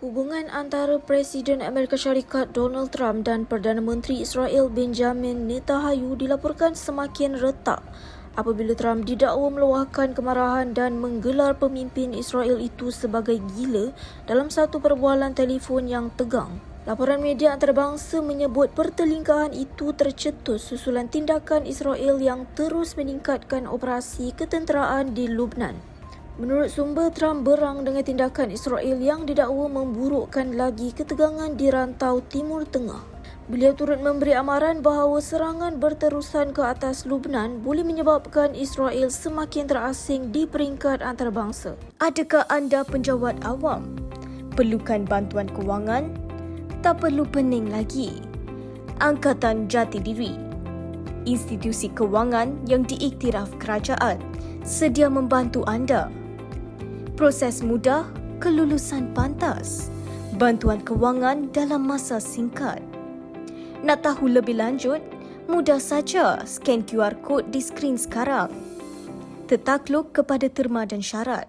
Hubungan antara Presiden Amerika Syarikat Donald Trump dan Perdana Menteri Israel Benjamin Netanyahu dilaporkan semakin retak apabila Trump didakwa meluahkan kemarahan dan menggelar pemimpin Israel itu sebagai gila dalam satu perbualan telefon yang tegang. Laporan media antarabangsa menyebut pertelingkahan itu tercetus susulan tindakan Israel yang terus meningkatkan operasi ketenteraan di Lubnan. Menurut sumber, Trump berang dengan tindakan Israel yang didakwa memburukkan lagi ketegangan di rantau Timur Tengah. Beliau turut memberi amaran bahawa serangan berterusan ke atas Lubnan boleh menyebabkan Israel semakin terasing di peringkat antarabangsa. Adakah anda penjawat awam? Perlukan bantuan kewangan? Tak perlu pening lagi. Angkatan Jati Diri, institusi kewangan yang diiktiraf kerajaan, sedia membantu anda. Proses mudah, kelulusan pantas, bantuan kewangan dalam masa singkat. Nak tahu lebih lanjut? Mudah saja scan QR code di skrin sekarang. Tertakluk kepada terma dan syarat.